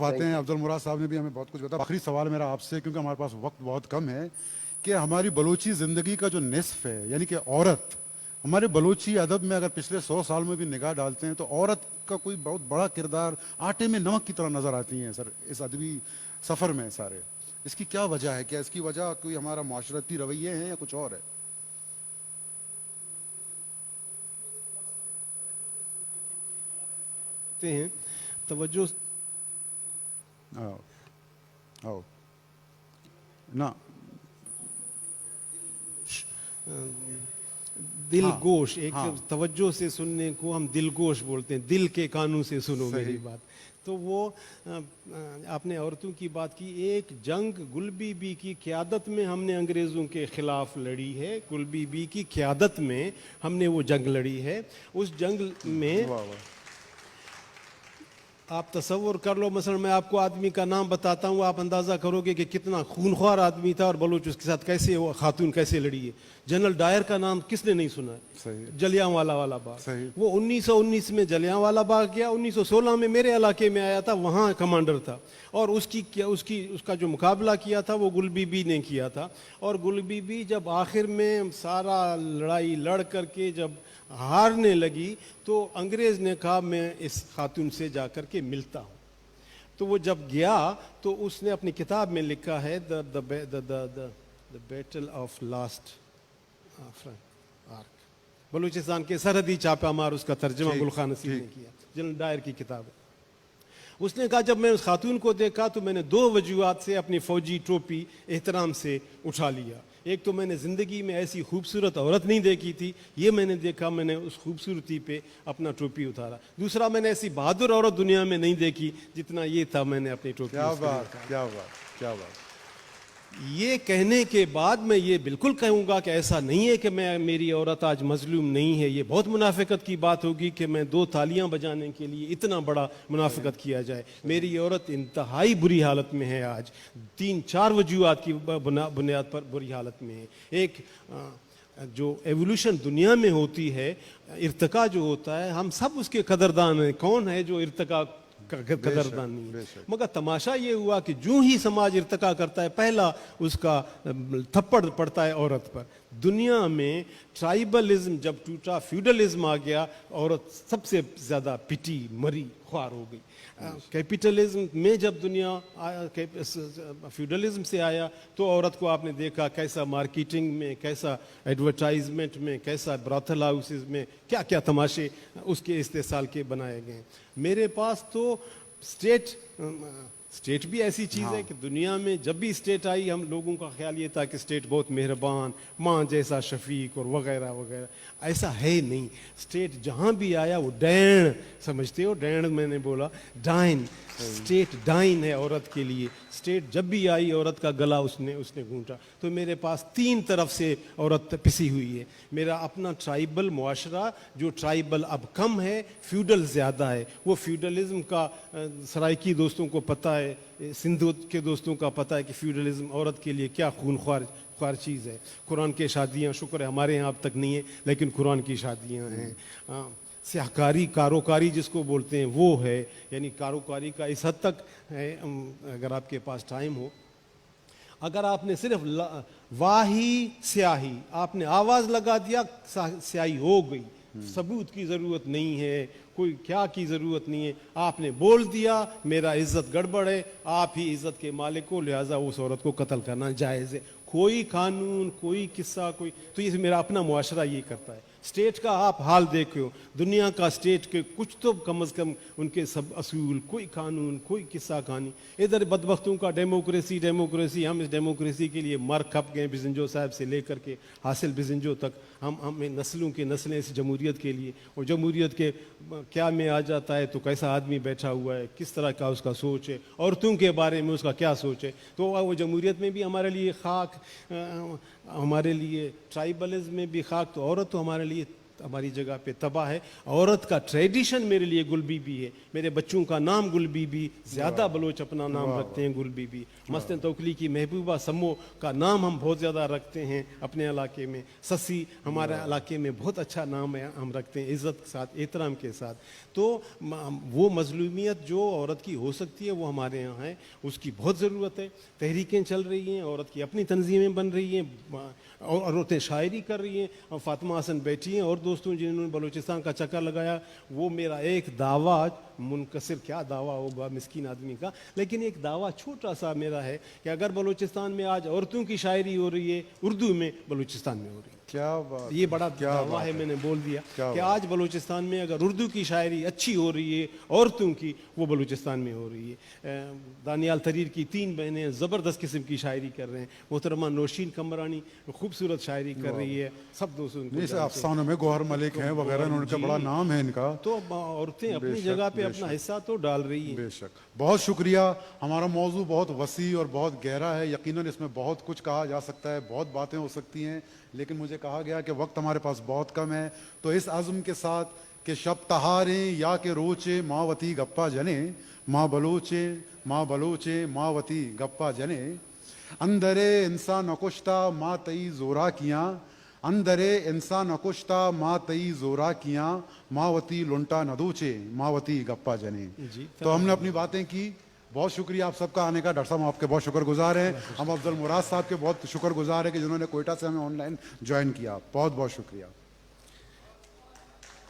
आते हैं। अब्दुल मुराद साहब ने भी हमें बहुत कुछ बताया। आखिरी सवाल मेरा आपसे, क्योंकि हमारे पास वक्त बहुत कम है, कि हमारी बलूची ज़िंदगी का जो निस्फ है, यानी कि औरत, हमारे बलूची अदब में अगर पिछले 100 साल में भी निगाह डालते हैं तो औरत का कोई बहुत बड़ा किरदार आटे में नमक की तरह नजर आती हैं सर, इस अदबी सफ़र में सारे। इसकी क्या वजह है? क्या इसकी वजह कोई हमारा माशरती रवैये हैं या कुछ और है? हैं तवज्जो आओ, आओ ना। दिल हाँ, गोश, एक हाँ, तवज्जो से सुनने को हम दिल गोश बोलते हैं, दिल के कानों से सुनो सही। मेरी बात। तो वो आपने औरतों की बात की, एक जंग गुल बीबी की क़यादत में हमने अंग्रेज़ों के ख़िलाफ़ लड़ी है। गुल बीबी की क़यादत में हमने वो जंग लड़ी है। उस जंग में वाह वाह। आप तसव्वुर कर लो, मसलन मैं आपको आदमी का नाम बताता हूँ, आप अंदाज़ा करोगे कि कितना खूनख्वार आदमी था और बलूच उसके साथ कैसे, वो खातून कैसे लड़ी है। जनरल डायर का नाम किसने नहीं सुना है? सही, जलियांवाला वाला बाग। सही। वो 1919 में जलियांवाला बाग गया, 1916 में मेरे इलाके में आया था, वहाँ कमांडर था। और उसका जो मुकाबला किया था वो गुल बीबी ने किया था। और गुल बीबी जब आखिर में सारा लड़ाई लड़ करके जब हारने लगी तो अंग्रेज़ ने कहा मैं इस खातून से जाकर के मिलता हूँ। तो वो जब गया तो उसने अपनी किताब में लिखा है the battle of last arc, Balochistan के सरहदी चापा मार, उसका तर्जमा ठीक, गुल खान नसीब ने ठीक। किया, जनरल डायर की किताब है। उसने कहा जब मैं उस खातून को देखा तो मैंने दो वजूहात से अपनी फ़ौजी टोपी एहतराम से उठा लिया। एक तो मैंने ज़िंदगी में ऐसी खूबसूरत औरत नहीं देखी थी, ये मैंने देखा, मैंने उस खूबसूरती पे अपना टोपी उतारा। दूसरा, मैंने ऐसी बहादुर औरत दुनिया में नहीं देखी जितना ये था, मैंने अपनी टोपी क्या उस पे बात, उतारा। क्या बात, क्या बात। ये कहने के बाद मैं ये बिल्कुल कहूँगा कि ऐसा नहीं है कि मेरी औरत आज मजलूम नहीं है। ये बहुत मुनाफिकत की बात होगी कि मैं दो तालियां बजाने के लिए इतना बड़ा मुनाफिकत किया जाए। मेरी औरत इंतहाई बुरी हालत में है आज, 3-4 वजूहात की बुनियाद पर बुरी हालत में है। एक जो एवोल्यूशन दुनिया में होती है, इर्तिका जो होता है, हम सब उसके कदरदान हैं। कौन है जो इर्तिका कदरदान नहीं है? मगर तमाशा ये हुआ कि जो ही समाज इर्तिका करता है, पहला उसका थप्पड़ पड़ता है औरत पर। दुनिया में ट्राइबलिज्म जब टूटा, फ्यूडलिज्म आ गया, औरत सबसे ज़्यादा पिटी, मरी, ख्वार हो गई। कैपिटलिज्म में जब दुनिया फ्यूडलिज्म से आया तो औरत को आपने देखा कैसा मार्केटिंग में, कैसा एडवर्टाइजमेंट में, कैसा ब्रॉथल हाउसेस में क्या क्या तमाशे उसके इस्तेसाल के बनाए गए। मेरे पास तो स्टेट भी ऐसी चीज़ है कि दुनिया में जब भी स्टेट आई, हम लोगों का ख्याल ये था कि स्टेट बहुत मेहरबान, माँ जैसा शफीक और वगैरह वगैरह। ऐसा है नहीं। स्टेट जहाँ भी आया वो डैन, समझते हो, डैन मैंने बोला, डाइन, स्टेट डाइन है औरत के लिए। स्टेट जब भी आई औरत का गला उसने घूंटा। तो मेरे पास 3 तरफ से औरत पिसी हुई है। मेरा अपना ट्राइबल मुआशरा, जो ट्राइबल अब कम है, फ्यूडल ज़्यादा है। वो फ्यूडलिज्म का सराइकी दोस्तों को पता है, सिंधु के दोस्तों का पता है कि फ्यूडलिज्म औरत के लिए क्या खूनख्वार चीज़ है। कुरान के शादियाँ, शुक्र है हमारे यहाँ अब तक नहीं है, लेकिन कुरान की शादियाँ हैं। स्याहकारी, कारोकारी जिसको बोलते हैं वो है, यानी कारोकारी का इस हद तक है। अगर आपके पास टाइम हो, अगर आपने सिर्फ वाही स्याही, आपने आवाज़ लगा दिया, स्याही हो गई। सबूत की ज़रूरत नहीं है, कोई क्या की ज़रूरत नहीं है। आपने बोल दिया मेरा इज़्ज़त गड़बड़ है, आप ही इज़्ज़त के मालिक हो, लिहाजा उस औरत को कत्ल करना जायज़ है। कोई कानून, कोई किस्सा, कोई, तो ये मेरा अपना मुआशरा ये करता है। स्टेट का आप हाल देखो, दुनिया का स्टेट के कुछ तो कम अज़ कम उनके सब असूल, कोई कानून, कोई किस्सा कहानी। इधर बदबख्तों का डेमोक्रेसी, हम इस डेमोक्रेसी के लिए मर खप गए, बिजंजो साहब से लेकर के हासिल बिजंजो तक। हमें नस्लों के नस्लें इस जमहूरियत के लिए, और जमहूरियत के क्या में आ जाता है तो कैसा आदमी बैठा हुआ है, किस तरह का उसका सोच है, औरतों के बारे में उसका क्या सोच है। तो वो जमहूरियत में भी हमारे लिए खाक, हमारे लिए ट्राइबलिज्म में भी खाक, तो औरत तो हमारे लिए हमारी जगह पे तबाह है। औरत का ट्रेडिशन मेरे लिए गुल बीबी है, मेरे बच्चों का नाम गुल बीबी, ज़्यादा बलोच अपना नाम रखते हैं गुल बीबी। मस्तिन तोकली की महबूबा सम्मो का नाम हम बहुत ज़्यादा रखते हैं अपने इलाके में। ससी हमारे इलाके में बहुत अच्छा नाम है, हम रखते हैं इज़्ज़त के साथ, एहतराम के साथ। तो वो मजलूमियत जो औरत की हो सकती है वो हमारे यहाँ है, उसकी बहुत ज़रूरत है। तहरीकें चल रही हैं, औरत की अपनी तंजीमें बन रही हैं, और औरतें शायरी कर रही हैं। अब फातिमा हसन बैठी हैं और दोस्तों जिन्होंने बलूचिस्तान का चक्कर लगाया, वो मेरा एक दावा, मुनकसिर क्या दावा होगा मिस्कीन आदमी का, लेकिन एक दावा छोटा सा मेरा है कि अगर बलूचिस्तान में आज औरतों की शायरी हो रही है उर्दू में, बलूचिस्तान में हो रही है। क्या बात, ये बड़ा क्या दावा बात है, मैंने बोल दिया क्या कि आज बलूचिस्तान में अगर उर्दू की शायरी अच्छी हो रही है औरतों की, वो बलूचिस्तान में हो रही है। दानियाल तरीर की 3 बहनें ज़बरदस्त किस्म की शायरी कर रहे हैं। मोहतरमा नौशीन कमरानी खूबसूरत शायरी कर रही है, सब दोस्तों उनको नहीं, जानते हैं। अफसानों में गौहर मलिक हैं वगैरह, उनका बड़ा नाम है इनका। तो औरतें अपनी बेशक, जगह पे बेशक। अपना हिस्सा तो डाल रही हैं। बेशक, बहुत शुक्रिया। हमारा मौजू बहुत वसी और बहुत गहरा है, यकीनन इसमें बहुत कुछ कहा जा सकता है, बहुत बातें हो सकती हैं, लेकिन मुझे कहा गया कि वक्त हमारे पास बहुत कम है। तो इस अज़्म के साथ कि शब तहारें या के रोचे मावती गप्पा जने, माँ बलोचे मावती गप्पा जने, अंदरे इंसान नकुश्ता माँ तई जोरा किया, अंदरे इंसान नकुश्ता माँ तई जोरा किया, मावती लुंटा नदूचे मावती गप्पा जने। जी, तो हमने अपनी बातें की। बहुत शुक्रिया आप सबका आने का। डॉक्टर साहब हम आपके बहुत शुक्रगुजार हैं। हम अफजल मुराद साहब के बहुत शुक्रगुजार हैं कि जिन्होंने कोयटा से हमें ऑनलाइन ज्वाइन किया। बहुत बहुत शुक्रिया।